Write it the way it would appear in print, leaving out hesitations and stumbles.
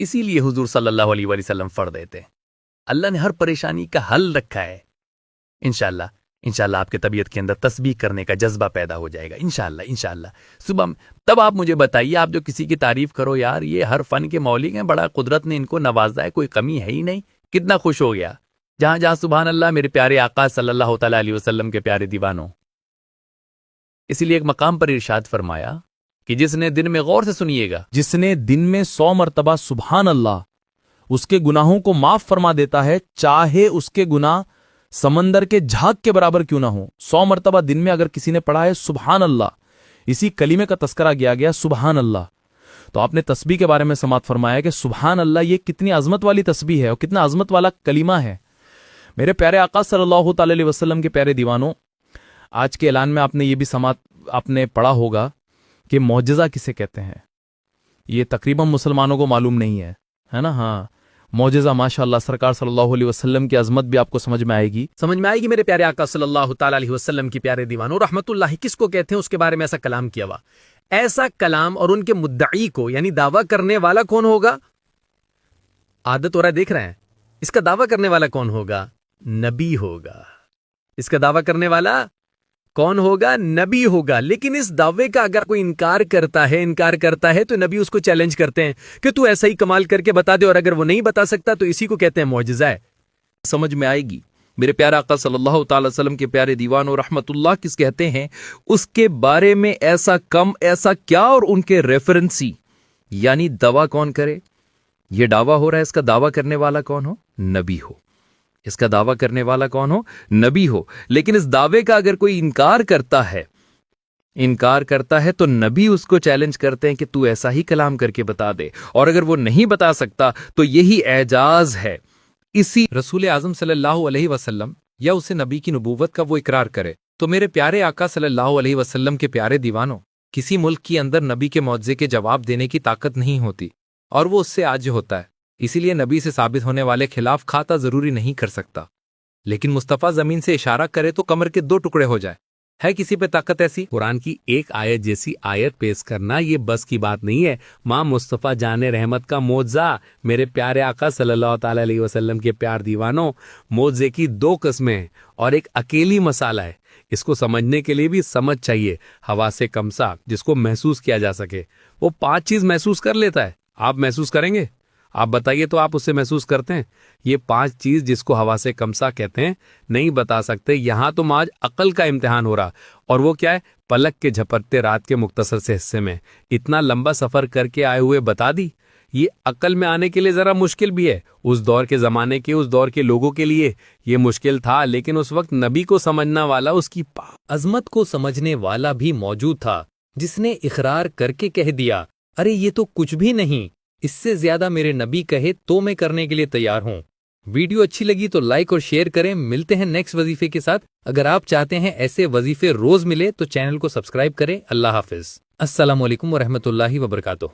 اسی لیے حضور صلی اللہ علیہ وآلہ وسلم فرض دیتے، اللہ نے ہر پریشانی کا حل رکھا ہے۔ انشاءاللہ آپ کے طبیعت کے اندر تسبیح کرنے کا جذبہ پیدا ہو جائے گا، انشاءاللہ صبح تب آپ مجھے بتائیے، آپ جو کسی کی تعریف کرو، یار یہ ہر فن کے مولوی ہیں، بڑا قدرت نے ان کو نوازا ہے، کوئی کمی ہے ہی نہیں، کتنا خوش ہو گیا۔ جہاں جہاں سبحان اللہ میرے پیارے آقا صلی اللہ تعالیٰ علیہ وسلم کے پیارے دیوانوں۔ اسی لیے ایک مقام پر ارشاد فرمایا کہ جس نے دن میں غور سے سنیے گا، جس نے دن میں 100 مرتبہ سبحان اللہ اس کے گناہوں کو معاف فرما دیتا ہے، چاہے اس کے گناہ سمندر کے جھاگ کے برابر کیوں نہ ہو۔ 100 مرتبہ دن میں اگر کسی نے پڑھا ہے سبحان اللہ، اسی کلمے کا تذکرہ کیا گیا سبحان اللہ، تو آپ نے تسبیح کے بارے میں سماعت فرمایا کہ سبحان اللہ یہ کتنی عظمت والی تسبیح ہے اور کتنا عظمت والا کلمہ ہے۔ میرے پیارے آقا صلی اللہ تعالی علیہ وسلم کے پیارے دیوانوں، آج کے اعلان میں آپ نے یہ بھی سماعت آپ نے پڑھا ہوگا کہ معجزہ کسے کہتے ہیں۔ یہ تقریباً مسلمانوں کو معلوم نہیں ہے نا؟ ہاں، معجزہ ماشاءاللہ سرکار صلی اللہ علیہ وسلم کی عظمت بھی آپ کو سمجھ میں آئے گی میرے پیارے آقا صلی اللہ تعالیٰ علیہ وسلم کی پیارے دیوانوں، رحمت اللہ کس کو کہتے ہیں، اس کے بارے میں ایسا کلام کیا ہوا۔ ایسا کلام اور ان کے مدعی کو یعنی دعویٰ کرنے والا کون ہوگا؟ عادت ہو رہا ہے، دیکھ رہے ہیں، اس کا دعویٰ کرنے والا کون ہوگا؟ نبی ہوگا۔ اس کا دعویٰ کرنے والا کون ہوگا؟ نبی ہوگا۔ لیکن اس دعوے کا اگر کوئی انکار کرتا ہے تو نبی اس کو چیلنج کرتے ہیں کہ تو ایسا ہی کمال کر کے بتا دے، اور اگر وہ نہیں بتا سکتا تو اسی کو کہتے ہیں معجزہ ہے۔ سمجھ میں آئے گی۔ میرے پیارے آقا صلی اللہ تعالی وسلم کے پیارے دیوان اور رحمت اللہ کس کہتے ہیں، اس کے بارے میں ایسا کم ایسا کیا، اور ان کے ریفرنسی یعنی دعویٰ کون کرے۔ یہ دعویٰ ہو رہا ہے، اس کا دعویٰ کرنے والا کون ہو؟ نبی ہو۔ اس کا دعویٰ کرنے والا کون ہو؟ نبی ہو۔ لیکن اس دعوے کا اگر کوئی انکار کرتا ہے تو نبی اس کو چیلنج کرتے ہیں کہ تو ایسا ہی کلام کر کے بتا دے، اور اگر وہ نہیں بتا سکتا تو یہی اعجاز ہے۔ اسی رسول اعظم صلی اللہ علیہ وسلم یا اسے نبی کی نبوت کا وہ اقرار کرے تو میرے پیارے آقا صلی اللہ علیہ وسلم کے پیارے دیوانوں، کسی ملک کے اندر نبی کے معجزے کے جواب دینے کی طاقت نہیں ہوتی، اور وہ اس سے عاجز ہوتا ہے۔ اسی لیے نبی سے ثابت ہونے والے خلاف کھاتا ضروری نہیں کر سکتا، لیکن مصطفیٰ زمین سے اشارہ کرے تو کمر کے 2 ٹکڑے ہو جائے۔ ہے کسی پہ طاقت ایسی؟ قرآن کی ایک آیت جیسی آیت پیش کرنا یہ بس کی بات نہیں ہے۔ ماں مصطفیٰ جان رحمت کا معجزہ، میرے پیارے آقا صلی اللہ تعالی علیہ وسلم کے پیار دیوانوں، معجزے کی 2 قسمیں ہیں اور ایک اکیلی مسئلہ ہے۔ اس کو سمجھنے کے لیے بھی سمجھ چاہیے۔ حواس کمسا جس کو محسوس کیا جا سکے، وہ 5 چیز محسوس کر لیتا ہے۔ آپ محسوس کریں گے؟ آپ بتائیے تو آپ اسے محسوس کرتے ہیں؟ یہ 5 چیز جس کو حواس کمسا کہتے ہیں نہیں بتا سکتے۔ یہاں تو آج عقل کا امتحان ہو رہا، اور وہ کیا ہے؟ پلک کے جھپٹتے رات کے مختصر سے حصے میں اتنا لمبا سفر کر کے آئے ہوئے بتا دی۔ یہ عقل میں آنے کے لیے ذرا مشکل بھی ہے۔ اس دور کے زمانے کے اس دور کے لوگوں کے لیے یہ مشکل تھا، لیکن اس وقت نبی کو سمجھنا والا، اس کی عظمت کو سمجھنے والا بھی موجود تھا، جس نے اقرار کر کے کہہ دیا، ارے یہ تو کچھ بھی نہیں، اس سے زیادہ میرے نبی کہے تو میں کرنے کے لیے تیار ہوں۔ ویڈیو اچھی لگی تو لائک اور شیئر کریں۔ ملتے ہیں نیکسٹ وظیفے کے ساتھ۔ اگر آپ چاہتے ہیں ایسے وظیفے روز ملے تو چینل کو سبسکرائب کریں۔ اللہ حافظ۔ السلام علیکم ورحمۃ اللہ وبرکاتہ۔